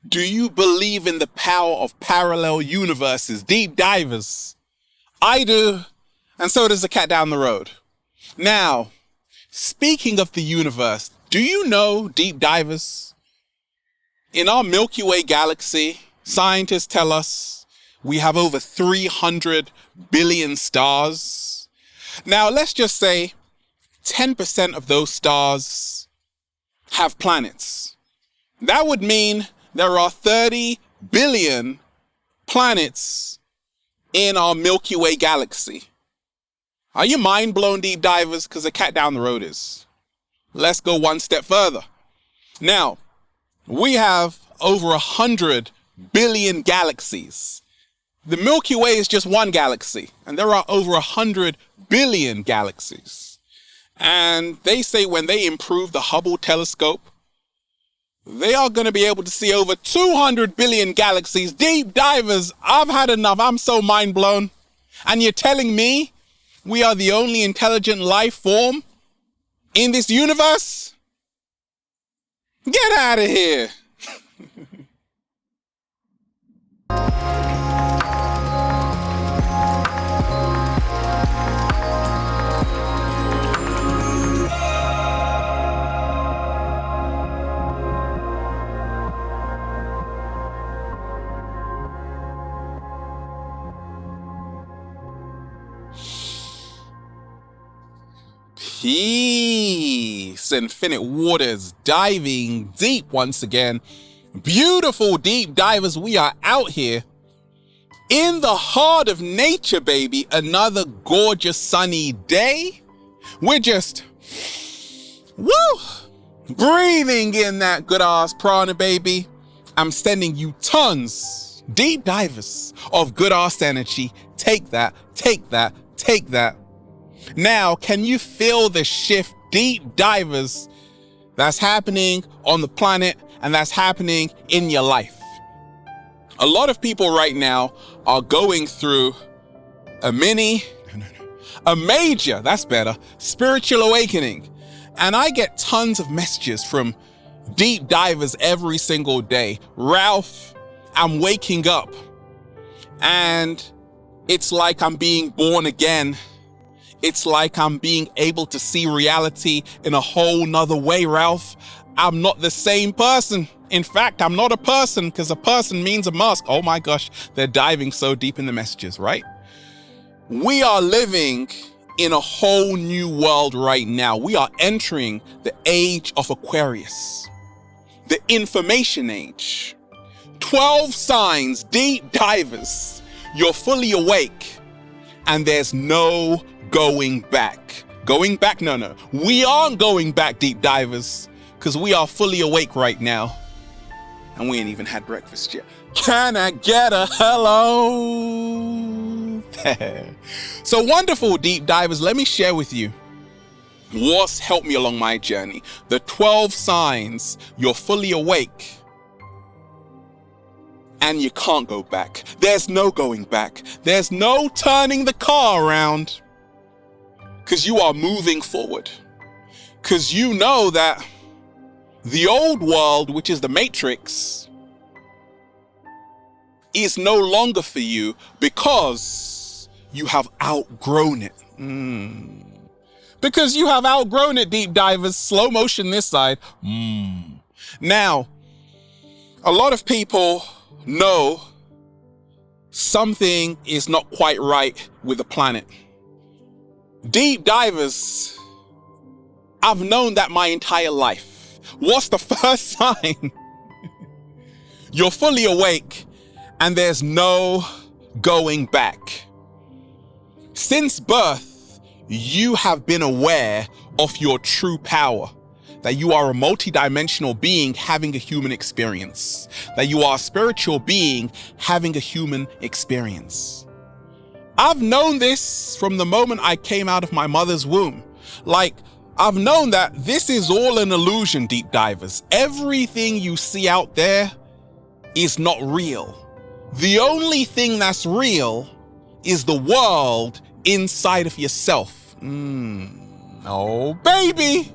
Do you believe in the power of parallel universes, deep divers? I do, and so does the cat down the road. Now, speaking of the universe, do you know, deep divers, in our Milky Way galaxy, scientists tell us we have over 300 billion stars. Now, let's just say 10% of those stars have planets. That would mean there are 30 billion planets in our Milky Way galaxy. Are you mind blown, deep divers? Because the cat down the road is. Let's go one step further. Now, we have over 100 billion galaxies. The Milky Way is just one galaxy, and there are over 100 billion galaxies. And they say when they improve the Hubble telescope, they are going to be able to see over 200 billion galaxies. Deep divers, I've had enough. I'm so mind blown. And you're telling me we are the only intelligent life form in this universe? Get out of here. Peace, infinite waters, diving deep once again. Beautiful deep divers, we are out here in the heart of nature, baby. Another gorgeous sunny day. We're just, breathing in that good ass prana, baby. I'm sending you tons, deep divers, of good ass energy. Take that, take that, take that. Now, can you feel the shift, deep divers, that's happening on the planet and that's happening in your life? A lot of people right now are going through a major, that's better, spiritual awakening. And I get tons of messages from deep divers every single day. Ralph, I'm waking up and it's like I'm being born again. It's like I'm being able to see reality in a whole nother way, Ralph. I'm not the same person. In fact, I'm not a person, because a person means a mask. Oh my gosh, they're diving so deep in the messages, right? We are living in a whole new world right now. We are entering the age of Aquarius, the information age. 12 signs, deep divers. You're fully awake and there's no going back. Going back? No. We aren't going back, deep divers, because we are fully awake right now. And we ain't even had breakfast yet. Can I get a hello? So wonderful, deep divers. Let me share with you what's helped me along my journey. The 12 signs you're fully awake and you can't go back. There's no going back. There's no turning the car around. Because you are moving forward. Because you know that the old world, which is the Matrix, is no longer for you because you have outgrown it. Because you have outgrown it, deep divers. Slow motion this side. Now, a lot of people know something is not quite right with the planet. Deep divers, I've known that my entire life. What's the first sign? You're fully awake and there's no going back. Since birth, you have been aware of your true power, that you are a multidimensional being having a human experience, that you are a spiritual being having a human experience. I've known this from the moment I came out of my mother's womb. Like, I've known that this is all an illusion, deep divers. Everything you see out there is not real. The only thing that's real is the world inside of yourself. Oh, baby.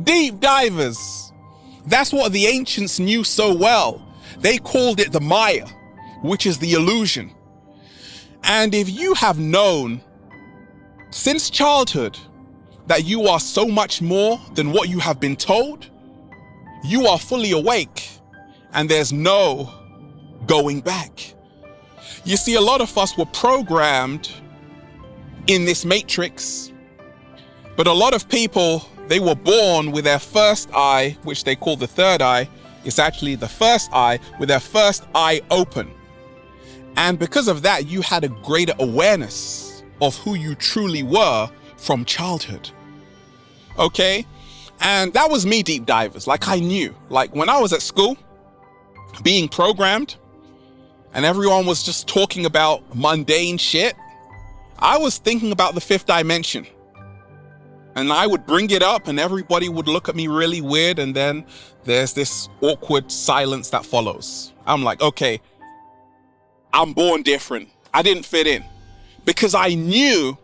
Deep divers. That's what the ancients knew so well. They called it the Maya, which is the illusion. And if you have known since childhood that you are so much more than what you have been told, you are fully awake and there's no going back. You see, a lot of us were programmed in this matrix, but a lot of people, they were born with their first eye, which they call the third eye. It's actually the first eye, with their first eye open. And because of that, you had a greater awareness of who you truly were from childhood. Okay? And that was me, deep divers. Like, I knew, like when I was at school being programmed and everyone was just talking about mundane shit, I was thinking about the fifth dimension. And I would bring it up and everybody would look at me really weird. And then there's this awkward silence that follows. I'm like, okay, I'm born different. I didn't fit in because I knew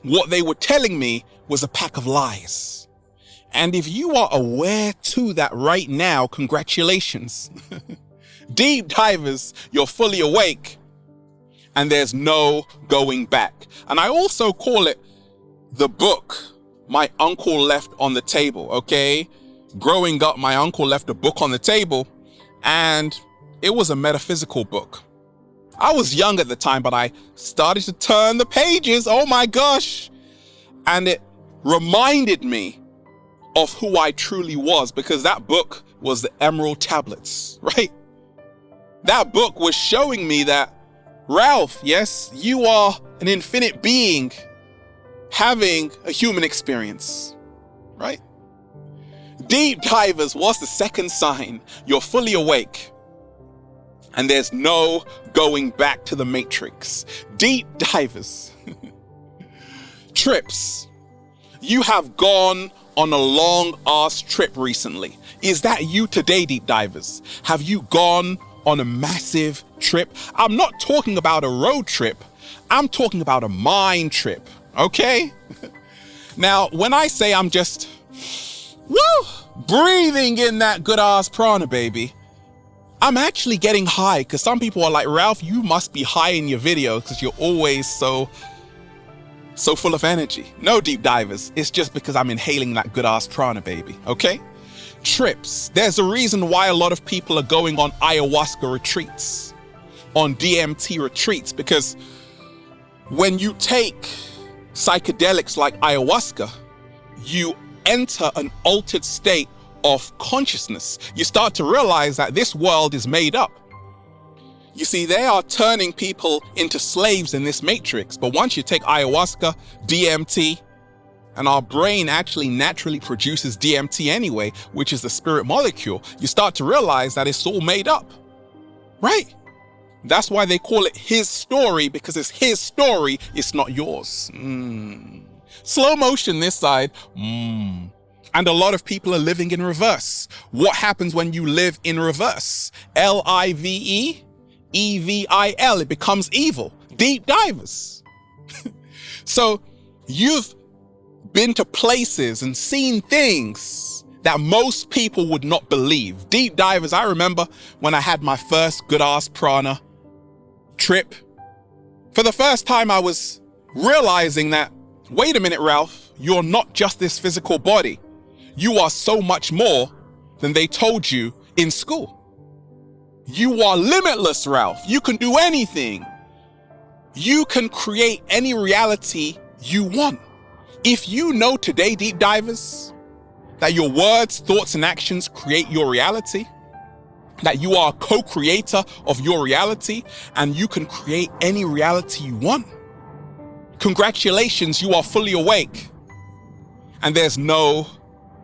what they were telling me was a pack of lies. And if you are aware to that right now, congratulations. Deep divers, you're fully awake and there's no going back. And I also call it the book my uncle left on the table, okay? Growing up, my uncle left a book on the table and it was a metaphysical book. I was young at the time, but I started to turn the pages, oh my gosh. And it reminded me of who I truly was, because that book was the Emerald Tablets, right? That book was showing me that, Ralph, yes, you are an infinite being having a human experience, right? Deep divers, what's the second sign? You're fully awake and there's no going back to the matrix. Deep divers. Trips. You have gone on a long ass trip recently. Is that you today, deep divers? Have you gone on a massive trip? I'm not talking about a road trip. I'm talking about a mind trip, okay? Now, when I say I'm just, breathing in that good ass prana, baby, I'm actually getting high, because some people are like, Ralph, you must be high in your videos because you're always so full of energy. No, deep divers, it's just because I'm inhaling that good ass prana, baby, okay? Trips. There's a reason why a lot of people are going on ayahuasca retreats, on DMT retreats, because when you take psychedelics like ayahuasca, you enter an altered state of consciousness. You start to realize that this world is made up. You see, they are turning people into slaves in this matrix. But once you take ayahuasca, DMT, and our brain actually naturally produces DMT anyway, which is the spirit molecule, you start to realize that it's all made up, right? That's why they call it his story, because it's his story, it's not yours. Slow motion this side. And a lot of people are living in reverse. What happens when you live in reverse? LIVE? EVIL, it becomes evil. Deep divers. So you've been to places and seen things that most people would not believe. Deep divers, I remember when I had my first good ass prana trip. For the first time, I was realizing that, wait a minute, Ralph, you're not just this physical body. You are so much more than they told you in school. You are limitless, Ralph. You can do anything. You can create any reality you want. If you know today, deep divers, that your words, thoughts, and actions create your reality, that you are a co-creator of your reality, and you can create any reality you want, congratulations, you are fully awake. And there's no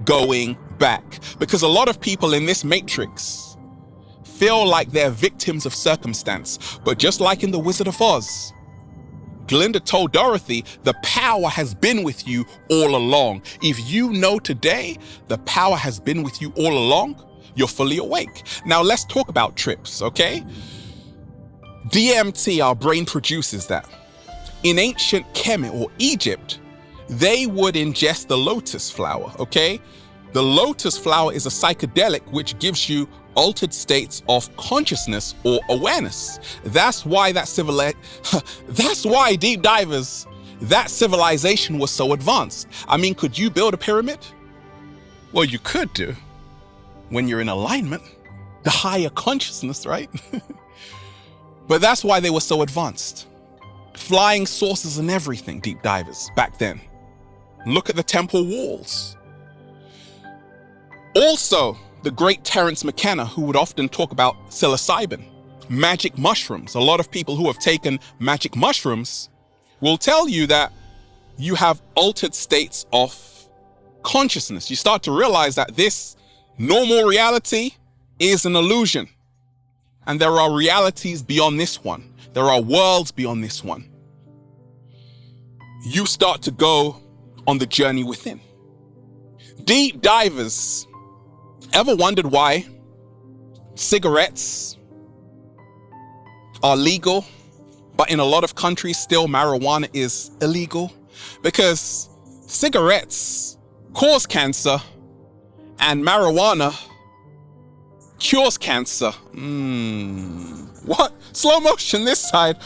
going back. Because a lot of people in this matrix feel like they're victims of circumstance. But just like in The Wizard of Oz, Glinda told Dorothy, the power has been with you all along. If you know today, the power has been with you all along, you're fully awake. Now let's talk about trips, okay? DMT, our brain produces that. In ancient Kemet or Egypt, they would ingest the lotus flower, okay? The lotus flower is a psychedelic which gives you altered states of consciousness or awareness. That's why that's why deep divers, that civilization was so advanced. I mean, could you build a pyramid? Well, you could do when you're in alignment, the higher consciousness, right? But that's why they were so advanced. Flying saucers and everything, deep divers, back then. Look at the temple walls. Also, the great Terence McKenna, who would often talk about psilocybin, magic mushrooms. A lot of people who have taken magic mushrooms will tell you that you have altered states of consciousness. You start to realize that this normal reality is an illusion. And there are realities beyond this one. There are worlds beyond this one. You start to go on the journey within. Deep divers, ever wondered why cigarettes are legal, but in a lot of countries still marijuana is illegal? Because cigarettes cause cancer and marijuana cures cancer. What? Slow motion this side.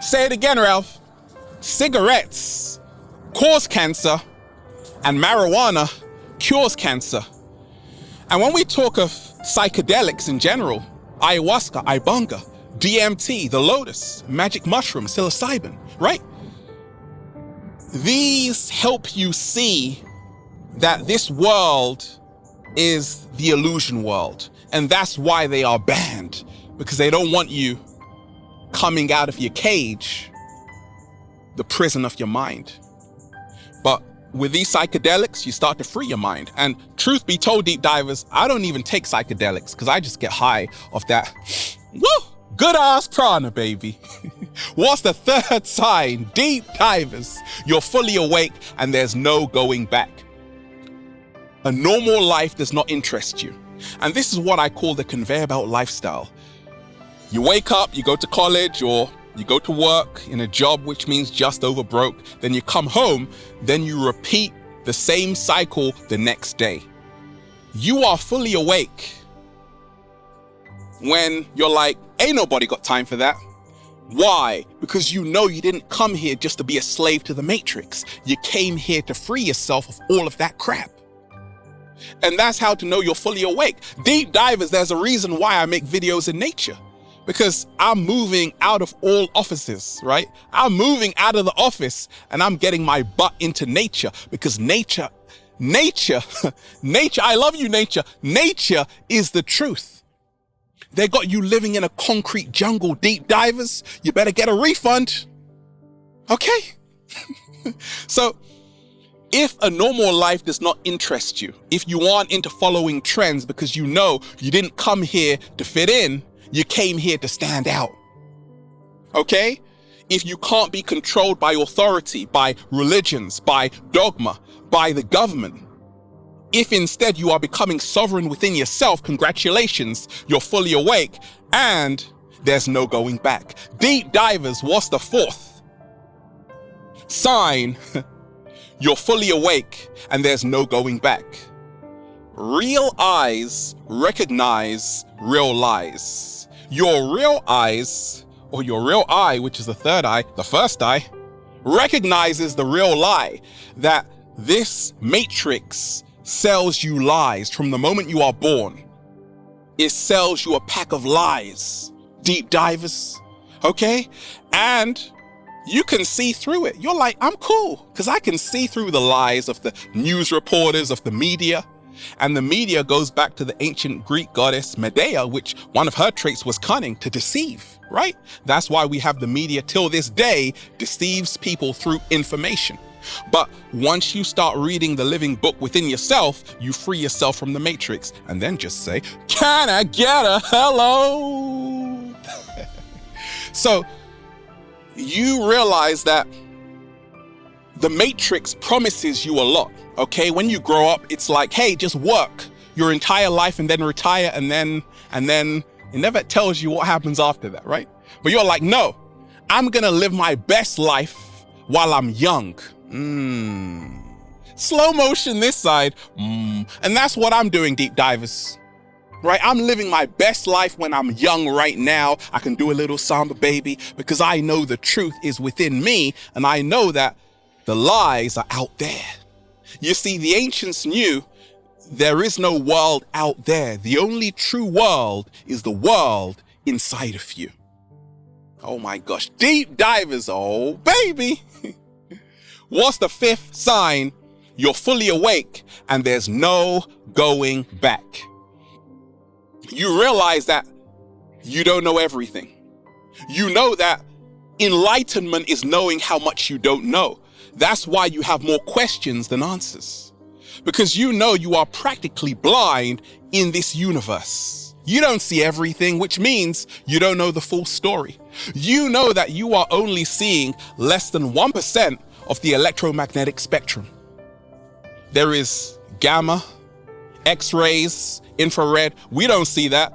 Say it again, Ralph. Cigarettes cause cancer and marijuana cures cancer. And when we talk of psychedelics in general, ayahuasca, iboga, DMT, the lotus, magic mushroom, psilocybin, right? These help you see that this world is the illusion world. And that's why they are banned, because they don't want you coming out of your cage, the prison of your mind. But with these psychedelics, you start to free your mind. And truth be told, deep divers, I don't even take psychedelics because I just get high off that, woo, good ass prana, baby. What's the third sign? Deep divers, you're fully awake and there's no going back. A normal life does not interest you. And this is what I call the conveyor belt lifestyle. You wake up, you go to college, or you go to work in a job which means just over broke, then you come home, then you repeat the same cycle the next day. You are fully awake when you're like, ain't nobody got time for that. Why? Because you know you didn't come here just to be a slave to the matrix. You came here to free yourself of all of that crap. And that's how to know you're fully awake. Deep divers, there's a reason why I make videos in nature. Because I'm moving out of all offices, right? I'm moving out of the office and I'm getting my butt into nature, because nature, I love you, nature. Nature is the truth. They got you living in a concrete jungle, deep divers. You better get a refund. Okay? So, if a normal life does not interest you, if you aren't into following trends because you know you didn't come here to fit in, you came here to stand out. Okay? If you can't be controlled by authority, by religions, by dogma, by the government, if instead you are becoming sovereign within yourself, congratulations, you're fully awake and there's no going back. Deep divers, what's the fourth sign? You're fully awake and there's no going back. Real eyes recognize real lies. Your real eyes, or your real eye, which is the third eye, the first eye, recognizes the real lie, that this matrix sells you lies from the moment you are born. It sells you a pack of lies, deep divers, okay? And you can see through it. You're like, I'm cool, because I can see through the lies of the news reporters, of the media. And the media goes back to the ancient Greek goddess Medea, which one of her traits was cunning, to deceive, right? That's why we have the media till this day deceives people through information. But once you start reading the living book within yourself, you free yourself from the matrix and then just say, can I get a hello? So you realize that the matrix promises you a lot, okay? When you grow up, it's like, hey, just work your entire life and then retire, and then it never tells you what happens after that, right? But you're like, no, I'm gonna live my best life while I'm young. Slow motion this side. And that's what I'm doing, deep divers. right? I'm living my best life when I'm young right now. I can do a little samba baby because I know the truth is within me, and I know that the lies are out there. You see, the ancients knew there is no world out there. The only true world is the world inside of you. Oh my gosh, deep divers, oh baby. What's the fifth sign? You're fully awake and there's no going back. You realize that you don't know everything. You know that enlightenment is knowing how much you don't know. That's why you have more questions than answers. Because you know you are practically blind in this universe. You don't see everything, which means you don't know the full story. You know that you are only seeing less than 1% of the electromagnetic spectrum. There is gamma, X-rays, infrared. We don't see that.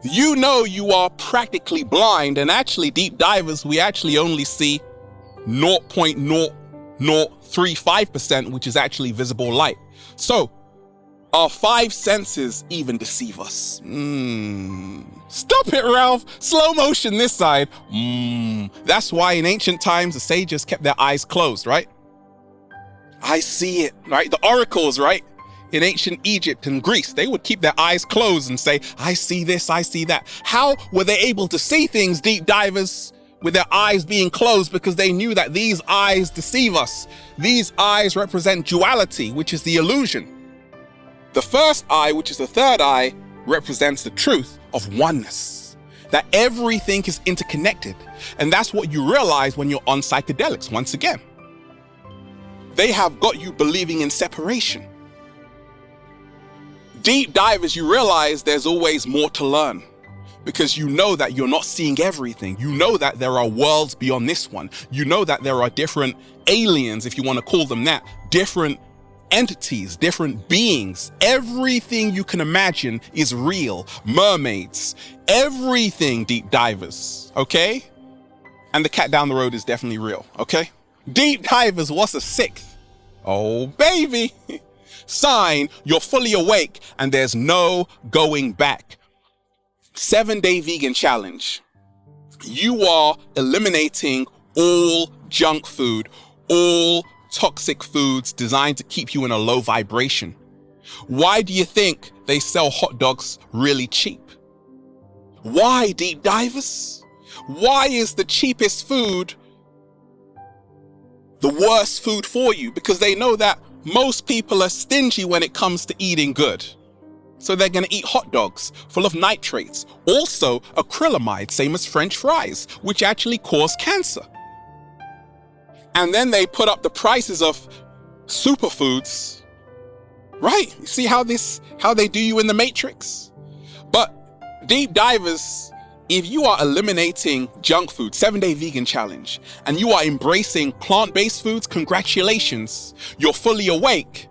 You know you are practically blind, and actually, deep divers, we actually only see 0.0035%, which is actually visible light. So, our five senses even deceive us. Stop it, Ralph. Slow motion this side. That's why in ancient times, the sages kept their eyes closed, right? I see it, right? The oracles, right? In ancient Egypt and Greece, they would keep their eyes closed and say, I see this, I see that. How were they able to see things, deep divers, with their eyes being closed? Because they knew that these eyes deceive us. These eyes represent duality, which is the illusion. The first eye, which is the third eye, represents the truth of oneness, that everything is interconnected. And that's what you realize when you're on psychedelics once again. They have got you believing in separation. Deep divers, you realize there's always more to learn because you know that you're not seeing everything. You know that there are worlds beyond this one. You know that there are different aliens, if you want to call them that, different entities, different beings. Everything you can imagine is real. Mermaids, everything, deep divers, okay? And the cat down the road is definitely real, okay? Deep divers, what's the sixth? Oh, baby. Sign, you're fully awake and there's no going back. 7-day vegan challenge. You are eliminating all junk food, all toxic foods designed to keep you in a low vibration. Why do you think they sell hot dogs really cheap? Why, deep divers? Why is the cheapest food the worst food for you? Because they know that most people are stingy when it comes to eating good. So they're going to eat hot dogs full of nitrates, also acrylamide, same as French fries, which actually cause cancer. And then they put up the prices of superfoods, right? You see how they do you in the Matrix? But deep divers, if you are eliminating junk food, 7-day vegan challenge, and you are embracing plant-based foods, congratulations, you're fully awake.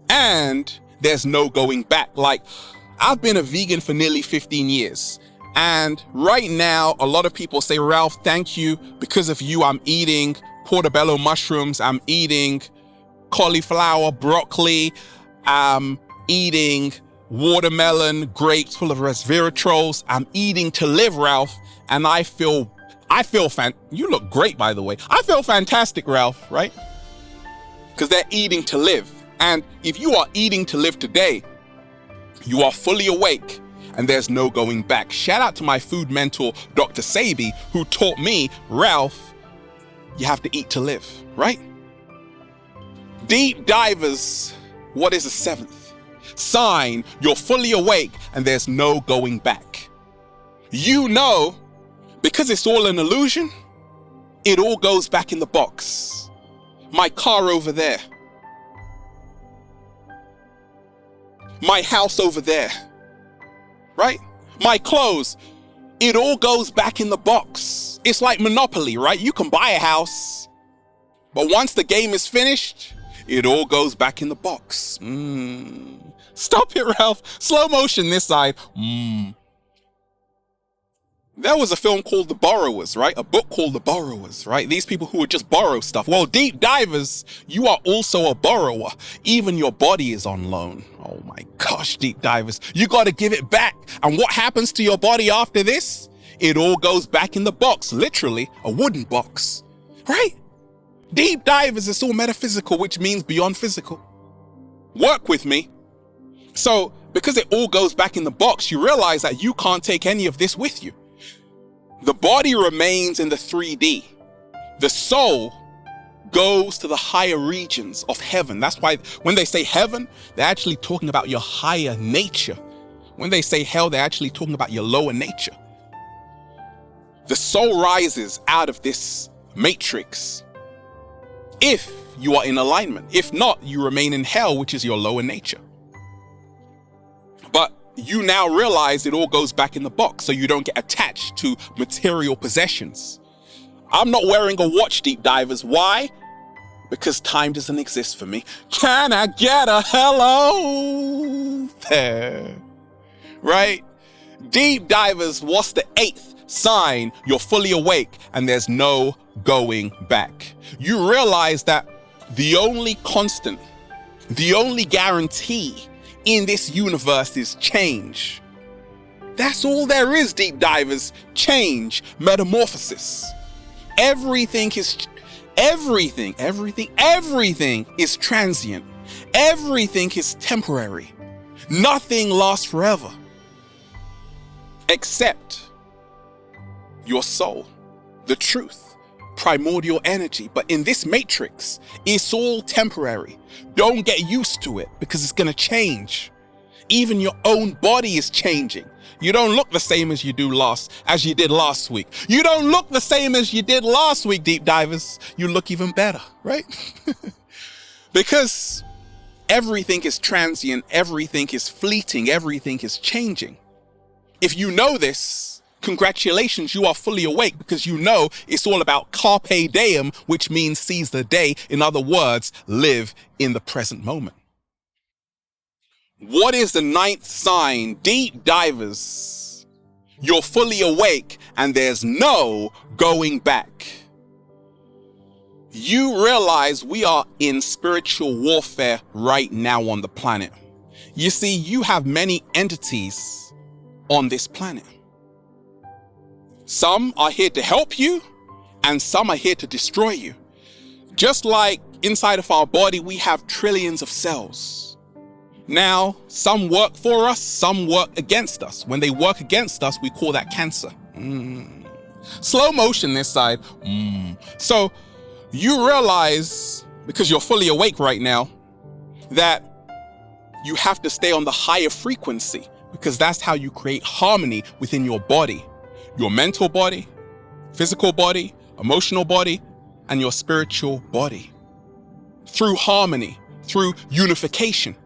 And there's no going back. Like, I've been a vegan for nearly 15 years. And right now, a lot of people say, Ralph, thank you. Because of you, I'm eating portobello mushrooms. I'm eating cauliflower, broccoli. I'm eating watermelon, grapes full of resveratrols. I'm eating to live, Ralph. And I feel you look great, by the way. I feel fantastic, Ralph, right? Because they're eating to live. And if you are eating to live today, you are fully awake and there's no going back. Shout out to my food mentor, Dr. Sabi, who taught me, Ralph, you have to eat to live, right? Deep divers, what is the seventh? Sign, you're fully awake and there's no going back. You know, because it's all an illusion, it all goes back in the box. My car over there. My house over there. Right? My clothes. It all goes back in the box. It's like Monopoly, right? You can buy a house, but once the game is finished, it all goes back in the box. Stop it, Ralph. Slow motion this side. There was a film called The Borrowers, right? A book called The Borrowers, right? These people who would just borrow stuff. Well, deep divers, you are also a borrower. Even your body is on loan. Oh my gosh, deep divers, you got to give it back. And what happens to your body after this? It all goes back in the box, literally a wooden box, right? Deep divers, it's all metaphysical, which means beyond physical. Work with me. So because it all goes back in the box, you realize that you can't take any of this with you. The body remains in the 3D. The soul goes to the higher regions of heaven. That's why when they say heaven, they're actually talking about your higher nature. When they say hell, they're actually talking about your lower nature. The soul rises out of this matrix if you are in alignment. If not, you remain in hell, which is your lower nature. But you now realize it all goes back in the box, so you don't get attached to material possessions. I'm not wearing a watch, deep divers. Why? Because time doesn't exist for me. Can I get a hello there? Right? Deep divers, what's the 8th sign? You're fully awake and there's no going back. You realize that the only constant, the only guarantee in this universe is change. That's all there is, deep divers. Change, metamorphosis. Everything is transient. Everything is temporary. Nothing lasts forever. Except your soul, the truth, primordial energy. But in this matrix, it's all temporary. Don't get used to it because it's going to change. Even your own body is changing. You don't look the same as you did last week. You don't look the same as you did last week, deep divers. You look even better, right? Because everything is transient, everything is fleeting, everything is changing. If you know this, congratulations, you are fully awake because you know it's all about carpe diem, which means seize the day. In other words, live in the present moment. What is the 9th sign? Deep divers, you're fully awake and there's no going back. You realize we are in spiritual warfare right now on the planet. You see, you have many entities on this planet. Some are here to help you and some are here to destroy you. Just like inside of our body, we have trillions of cells. Now, some work for us, some work against us. When they work against us, we call that cancer. Slow motion this side. So you realize, because you're fully awake right now, that you have to stay on the higher frequency because that's how you create harmony within your body, your mental body, physical body, emotional body, and your spiritual body. Through harmony, through unification.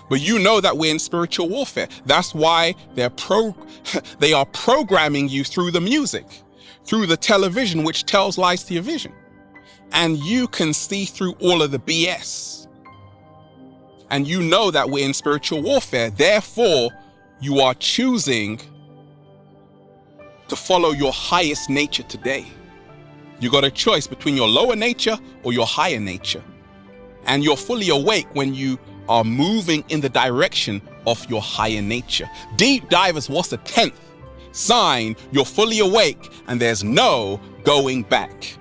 But you know that we're in spiritual warfare. That's why they are programming you through the music, through the television, which tells lies to your vision. And you can see through all of the BS. And you know that we're in spiritual warfare. Therefore, you are choosing to follow your highest nature today. You got a choice between your lower nature or your higher nature. And you're fully awake when you are moving in the direction of your higher nature. Deep divers, what's the 10th sign? You're fully awake and there's no going back.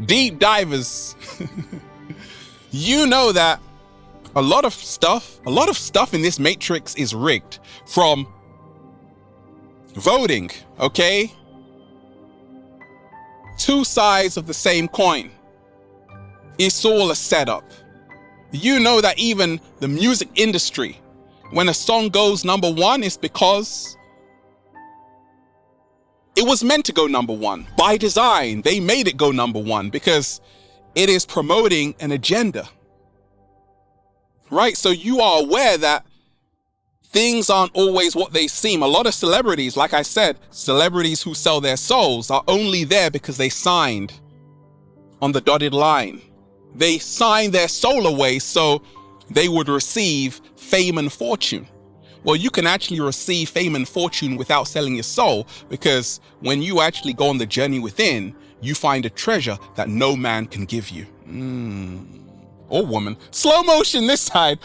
Deep divers, you know that a lot of stuff in this matrix is rigged. From voting, okay? 2 sides of the same coin. It's all a setup. You know that even the music industry, when a song goes number 1, it's because it was meant to go number 1. By design, they made it go number 1 because it is promoting an agenda. Right? So you are aware that things aren't always what they seem. A lot of celebrities, like I said, celebrities who sell their souls are only there because they signed on the dotted line. They signed their soul away so they would receive fame and fortune. Well, you can actually receive fame and fortune without selling your soul, because when you actually go on the journey within, you find a treasure that no man can give you. Or woman. Slow motion this side.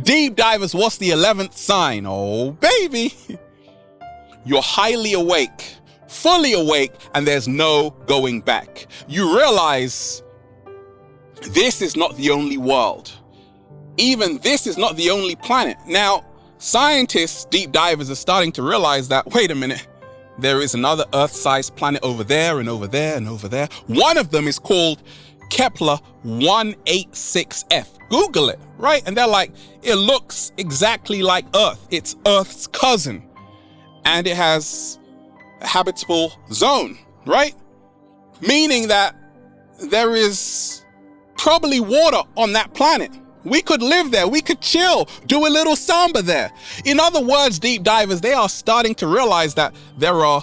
Deep divers, what's the 11th sign? Oh, baby. You're highly awake, fully awake, and there's no going back. You realize this is not the only world. Even this is not the only planet. Now, scientists, deep divers, are starting to realize that, wait a minute, there is another Earth-sized planet over there and over there and over there. One of them is called Kepler 186f. Google it, right? And they're like, it looks exactly like Earth. It's Earth's cousin. And it has a habitable zone, right? Meaning that there is probably water on that planet. We could live there. We could chill, do a little samba there. In other words, deep divers, they are starting to realize that there are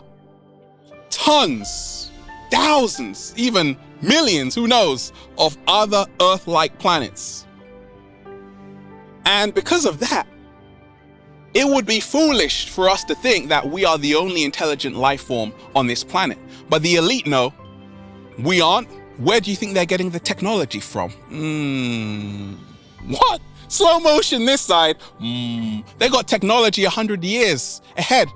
tons, thousands, even millions, who knows, of other Earth-like planets. And because of that, it would be foolish for us to think that we are the only intelligent life form on this planet. But the elite know we aren't. Where do you think they're getting the technology from? What? Slow motion this side. They got technology 100 years ahead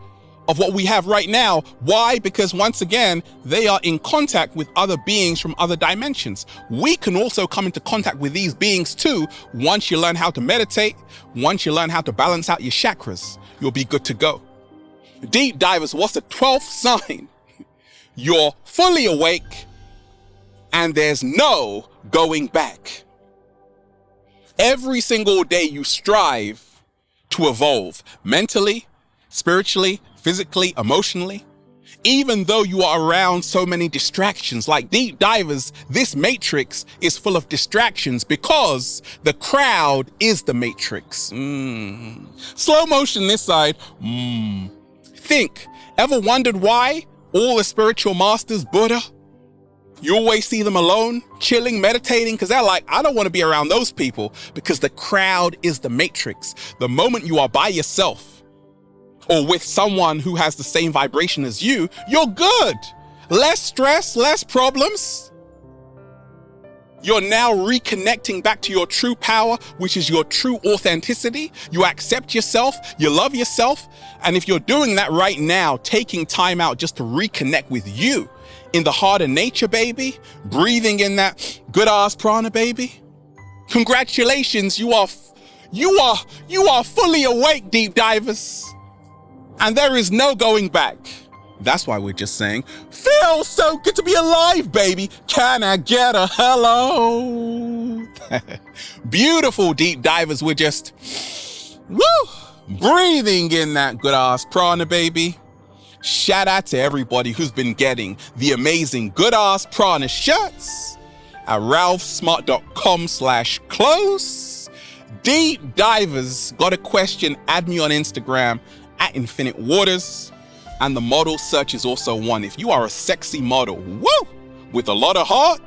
of what we have right now. Why? Because once again, they are in contact with other beings from other dimensions. We can also come into contact with these beings too. Once you learn how to meditate, once you learn how to balance out your chakras, you'll be good to go. Deep divers, what's the 12th sign? You're fully awake and there's no going back. Every single day you strive to evolve mentally, spiritually, physically, emotionally. Even though you are around so many distractions, like deep divers, this matrix is full of distractions because the crowd is the matrix. Slow motion this side. Think, ever wondered why all the spiritual masters, Buddha, you always see them alone, chilling, meditating, because they're like, I don't want to be around those people, because the crowd is the matrix. The moment you are by yourself or with someone who has the same vibration as you, you're good. Less stress, less problems. You're now reconnecting back to your true power, which is your true authenticity. You accept yourself, you love yourself. And if you're doing that right now, taking time out just to reconnect with you, in the heart of nature, baby, breathing in that good ass prana, baby. Congratulations, you are fully awake, deep divers. And there is no going back. That's why we're just saying, feels so good to be alive, baby. Can I get a hello? Beautiful, deep divers. We're just, breathing in that good ass prana, baby. Shout out to everybody who's been getting the amazing good ass prana shirts at ralphsmart.com/close. Deep divers, got a question? Add me on Instagram at Infinite Waters. And the model search is also one. If you are a sexy model, with a lot of heart,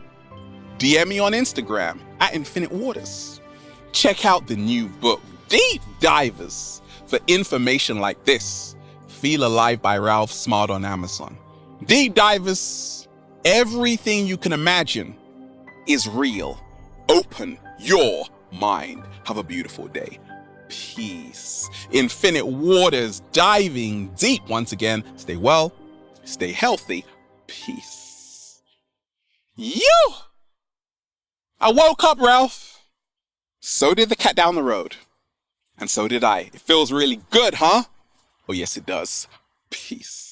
DM me on Instagram at Infinite Waters. Check out the new book, Deep Divers, for information like this. Feel Alive by Ralph Smart on Amazon. Deep divers, everything you can imagine is real. Open your mind. Have a beautiful day. Peace. Infinite Waters, diving deep once again. Stay well, stay healthy. Peace. I woke up, Ralph. So did the cat down the road. And so did I. It feels really good, huh? Oh, yes, it does. Peace.